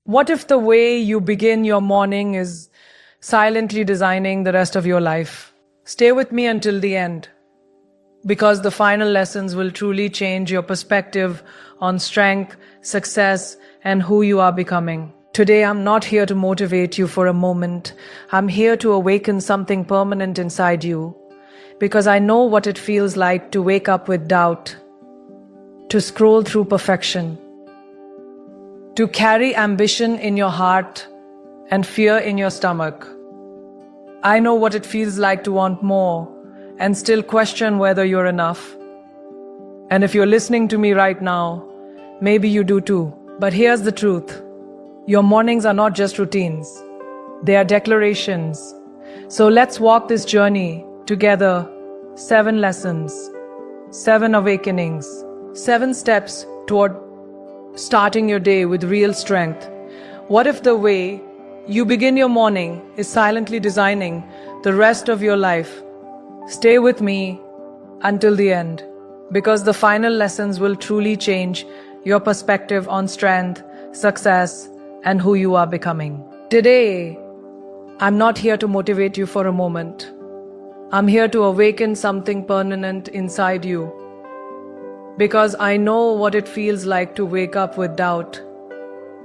What if the way you begin your morning is silently designing the rest of your life? Stay with me until the end, because the final lessons will truly change your perspective on strength, success, and who you are becoming. Today, I'm not here to motivate you for a moment. I'm here to awaken something permanent inside you, because I know what it feels like to wake up with doubt, to scroll through perfection, to carry ambition in your heart and fear in your stomach. I know what it feels like to want more and still question whether you're enough. And if you're listening to me right now, maybe you do too. But here's the truth. Your mornings are not just routines. They are declarations. So let's walk this journey together. 7 lessons, 7 awakenings, 7 steps toward starting your day with real strength. What if the way you begin your morning is silently designing the rest of your life? Stay with me until the end, because the final lessons will truly change your perspective on strength, success, and who you are becoming. Today, I'm not here to motivate you for a moment. I'm here to awaken something permanent inside you, because I know what it feels like to wake up with doubt,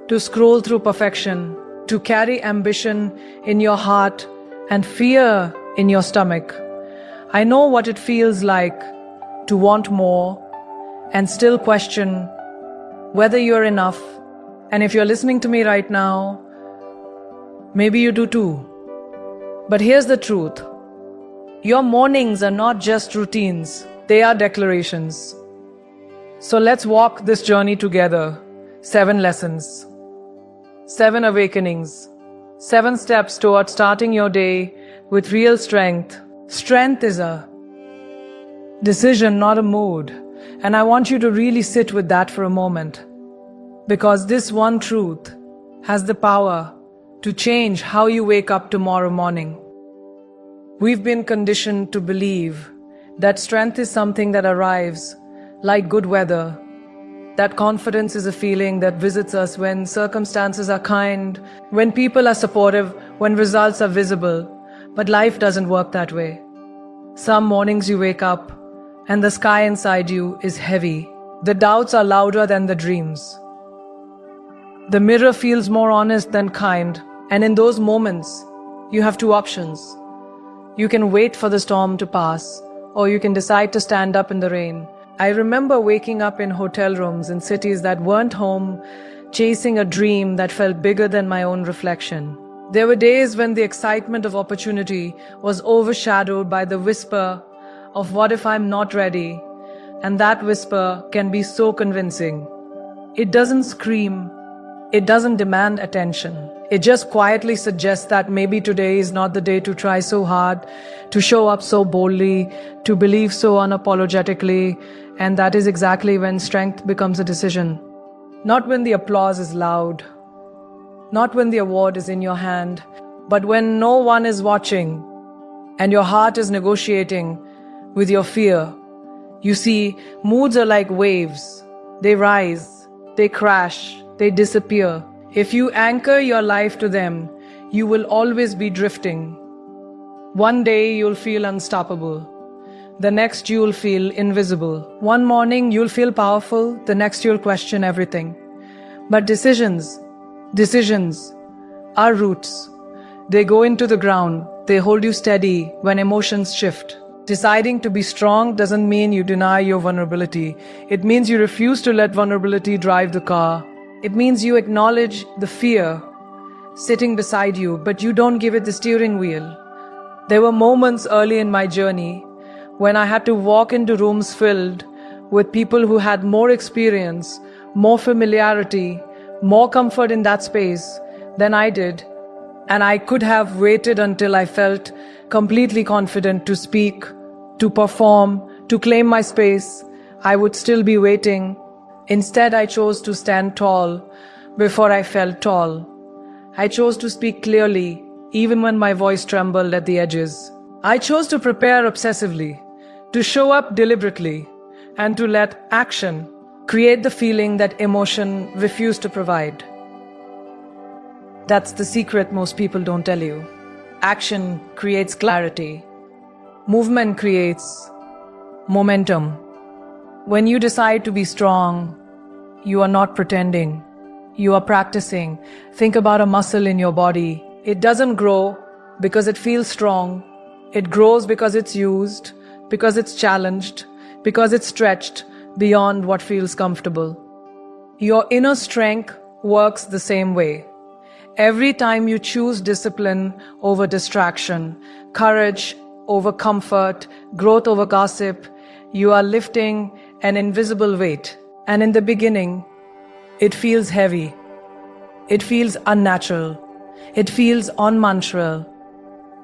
to scroll through perfection, to carry ambition in your heart and fear in your stomach. I know what it feels like to want more and still question whether you're enough. And if you're listening to me right now, maybe you do too. But here's the truth. Your mornings are not just routines, they are declarations. So let's walk this journey together. 7 lessons, 7 awakenings, 7 steps toward starting your day with real strength. Strength is a decision, not a mood. And I want you to really sit with that for a moment, because this one truth has the power to change how you wake up tomorrow morning. We've been conditioned to believe that strength is something that arrives like good weather, that confidence is a feeling that visits us when circumstances are kind, when people are supportive, when results are visible. But life doesn't work that way. Some mornings you wake up and the sky inside you is heavy. The doubts are louder than the dreams. The mirror feels more honest than kind. And in those moments, you have 2 options. You can wait for the storm to pass, or you can decide to stand up in the rain. I remember waking up in hotel rooms in cities that weren't home, chasing a dream that felt bigger than my own reflection. There were days when the excitement of opportunity was overshadowed by the whisper of what if I'm not ready? And that whisper can be so convincing. It doesn't scream. It doesn't demand attention. It just quietly suggests that maybe today is not the day to try so hard, to show up so boldly, to believe so unapologetically, and that is exactly when strength becomes a decision. Not when the applause is loud, not when the award is in your hand, but when no one is watching and your heart is negotiating with your fear. You see, moods are like waves. They rise, they crash, they disappear. If you anchor your life to them, you will always be drifting. One day you'll feel unstoppable. The next you'll feel invisible. One morning you'll feel powerful. The next you'll question everything. But decisions are roots. They go into the ground. They hold you steady when emotions shift. Deciding to be strong doesn't mean you deny your vulnerability. It means you refuse to let vulnerability drive the car. It means you acknowledge the fear sitting beside you, but you don't give it the steering wheel. There were moments early in my journey when I had to walk into rooms filled with people who had more experience, more familiarity, more comfort in that space than I did. And I could have waited until I felt completely confident to speak, to perform, to claim my space. I would still be waiting. Instead, I chose to stand tall before I felt tall. I chose to speak clearly, even when my voice trembled at the edges. I chose to prepare obsessively, to show up deliberately, and to let action create the feeling that emotion refused to provide. That's the secret most people don't tell you. Action creates clarity. Movement creates momentum. When you decide to be strong, you are not pretending. You are practicing. Think about a muscle in your body. It doesn't grow because it feels strong. It grows because it's used, because it's challenged, because it's stretched beyond what feels comfortable. Your inner strength works the same way. Every time you choose discipline over distraction, courage over comfort, growth over gossip, you are lifting an invisible weight. And in the beginning, it feels heavy. It feels unnatural. It feels unnatural.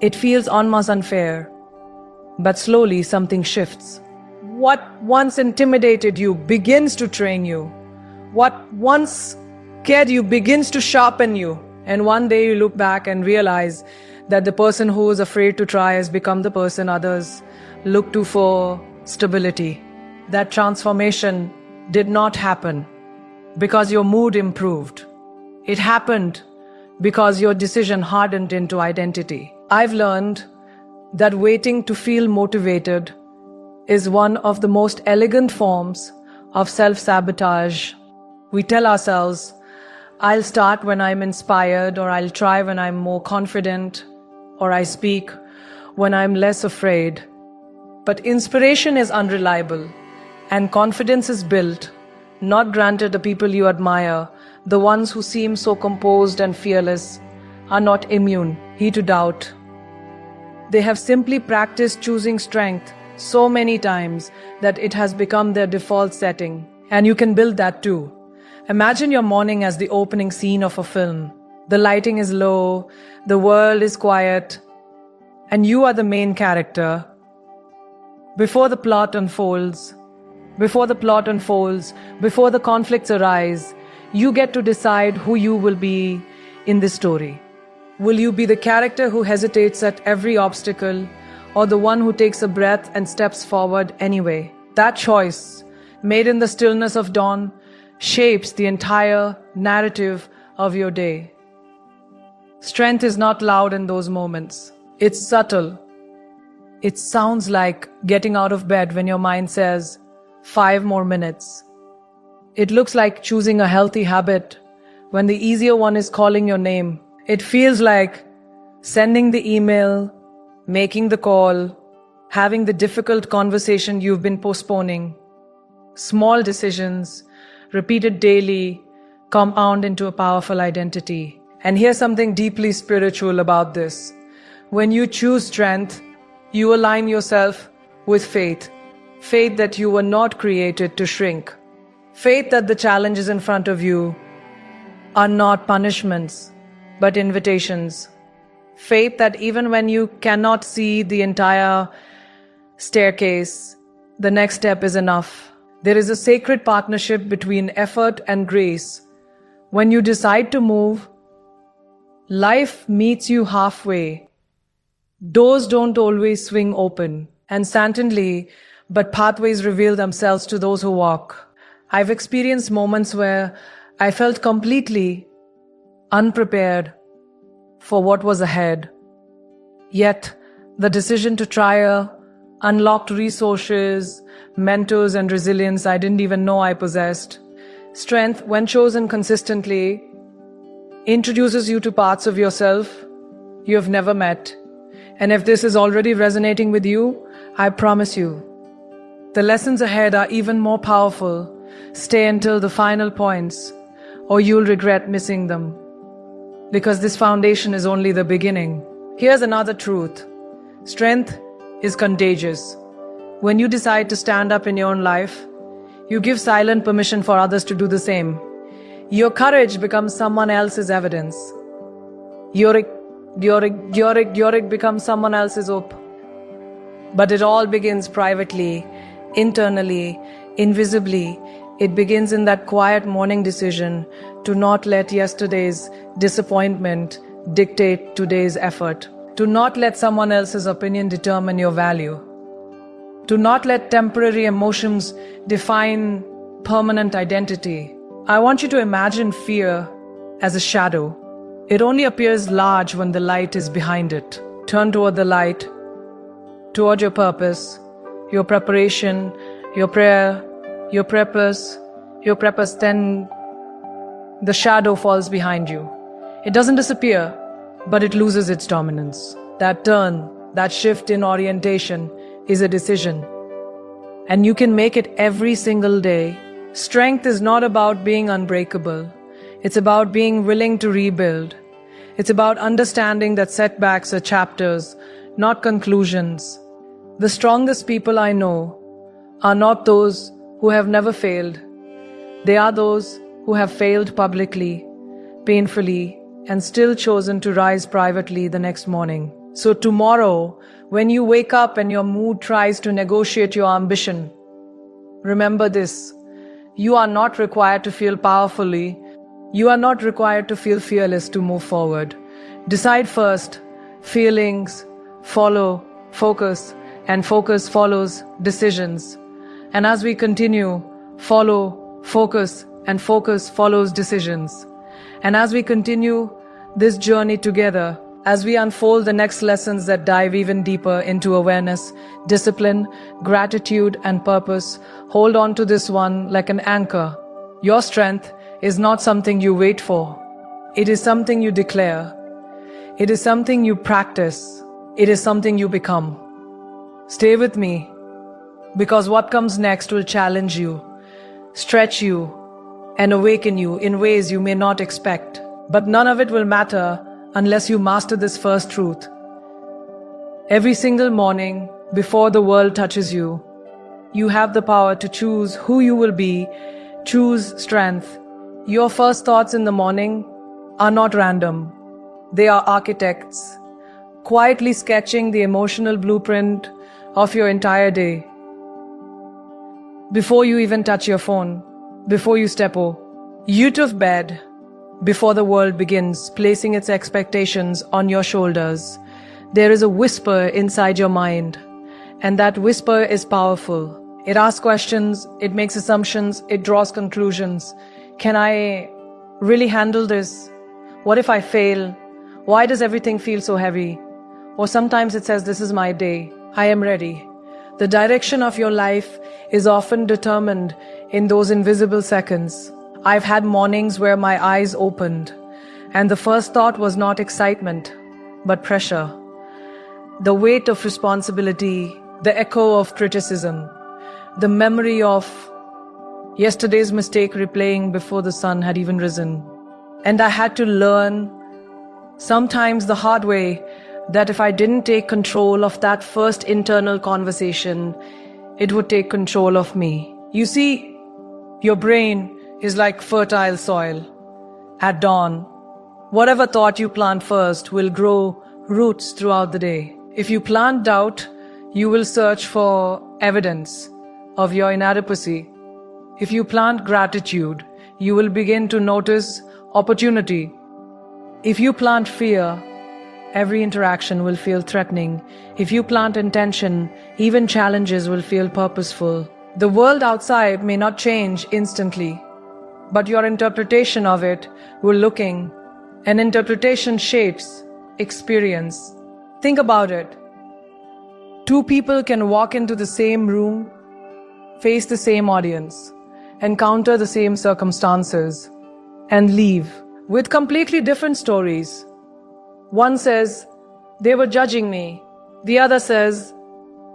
It feels almost unfair. But slowly something shifts. What once intimidated you begins to train you. What once scared you begins to sharpen you. And one day you look back and realize that the person who was afraid to try has become the person others look to for stability. That transformation did not happen because your mood improved. It happened because your decision hardened into identity. I've learned that waiting to feel motivated is one of the most elegant forms of self-sabotage. We tell ourselves, I'll start when I'm inspired, or I'll try when I'm more confident, or I speak when I'm less afraid. But inspiration is unreliable, and confidence is built, not granted the people you admire. The ones who seem so composed and fearless are not immune to doubt. They have simply practiced choosing strength so many times that it has become their default setting. And you can build that too. Imagine your morning as the opening scene of a film. The lighting is low, the world is quiet, and you are the main character. Before the plot unfolds, before the conflicts arise, you get to decide who you will be in this story. Will you be the character who hesitates at every obstacle, or the one who takes a breath and steps forward anyway? That choice, made in the stillness of dawn, shapes the entire narrative of your day. Strength is not loud in those moments. It's subtle. It sounds like getting out of bed when your mind says, 5 more minutes. It looks like choosing a healthy habit when the easier one is calling your name. It feels like sending the email, making the call, having the difficult conversation you've been postponing. Small decisions, repeated daily, compound into a powerful identity. And here's something deeply spiritual about this. When you choose strength, you align yourself with faith. Faith that you were not created to shrink. Faith that the challenges in front of you are not punishments, but invitations. Faith that even when you cannot see the entire staircase, the next step is enough. There is a sacred partnership between effort and grace. When you decide to move, life meets you halfway. Doors don't always swing open and certainly, but pathways reveal themselves to those who walk. I've experienced moments where I felt completely unprepared for what was ahead. Yet, the decision to try unlocked resources, mentors, and resilience I didn't even know I possessed. Strength, when chosen consistently, introduces you to parts of yourself you have never met. And if this is already resonating with you, I promise you, the lessons ahead are even more powerful. Stay until the final points, or you'll regret missing them. Because this foundation is only the beginning. Here's another truth. Strength is contagious. When you decide to stand up in your own life, you give silent permission for others to do the same. Your courage becomes someone else's evidence. Your becomes someone else's hope. But it all begins privately, internally, invisibly. It begins in that quiet morning decision to not let yesterday's disappointment dictate today's effort. To not let someone else's opinion determine your value. To not let temporary emotions define permanent identity. I want you to imagine fear as a shadow. It only appears large when the light is behind it. Turn toward the light, toward your purpose, your preparation, your prayer, your purpose, then the shadow falls behind you. It doesn't disappear, but it loses its dominance. That turn, that shift in orientation is a decision. And you can make it every single day. Strength is not about being unbreakable. It's about being willing to rebuild. It's about understanding that setbacks are chapters, not conclusions. The strongest people I know are not those who have never failed. They are those who have failed publicly, painfully, and still chosen to rise privately the next morning. So tomorrow, when you wake up and your mood tries to negotiate your ambition, remember this: you are not required to feel powerfully. You are not required to feel fearless to move forward. Decide first. Feelings follow focus, and focus follows decisions. And as we continue, follow focus, and focus follows decisions. And as we continue this journey together, as we unfold the next lessons that dive even deeper into awareness, discipline, gratitude, and purpose, hold on to this one like an anchor. Your strength is not something you wait for. It is something you declare. It is something you practice. It is something you become. Stay with me, because what comes next will challenge you, stretch you, and awaken you in ways you may not expect. But none of it will matter unless you master this first truth. Every single morning, before the world touches you, you have the power to choose who you will be. Choose strength. Your first thoughts in the morning are not random. They are architects, quietly sketching the emotional blueprint of your entire day. Before you even touch your phone, before you step out of bed, before the world begins placing its expectations on your shoulders, there is a whisper inside your mind, and that whisper is powerful. It asks questions, it makes assumptions, it draws conclusions. Can I really handle this? What if I fail? Why does everything feel so heavy? Or sometimes it says, this is my day. I am ready. The direction of your life is often determined in those invisible seconds. I've had mornings where my eyes opened, and the first thought was not excitement, but pressure. The weight of responsibility, the echo of criticism, the memory of yesterday's mistake replaying before the sun had even risen. And I had to learn, sometimes the hard way, that if I didn't take control of that first internal conversation, it would take control of me. You see, your brain is like fertile soil. At dawn, whatever thought you plant first will grow roots throughout the day. If you plant doubt, you will search for evidence of your inadequacy. If you plant gratitude, you will begin to notice opportunity. If you plant fear, every interaction will feel threatening. If you plant intention, even challenges will feel purposeful. The world outside may not change instantly, but your interpretation of it will looking. An interpretation shapes experience. Think about it. Two people can walk into the same room, face the same audience, encounter the same circumstances, and leave with completely different stories. One says, they were judging me. The other says,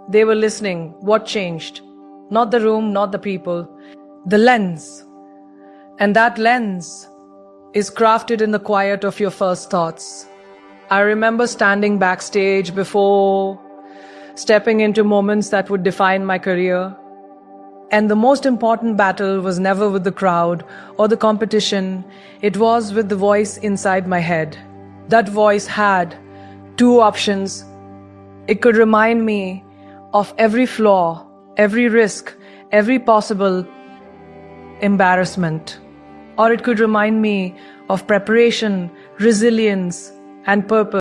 they were listening. What changed? Not the room, not the people. The lens. And that lens is crafted in the quiet of your first thoughts. I remember standing backstage before stepping into moments that would define my career. And the most important battle was never with the crowd or the competition. It was with the voice inside my head. That voice had two options. It could remind me of every flaw, every risk, every possible embarrassment. Or it could remind me of preparation, resilience, and purpose.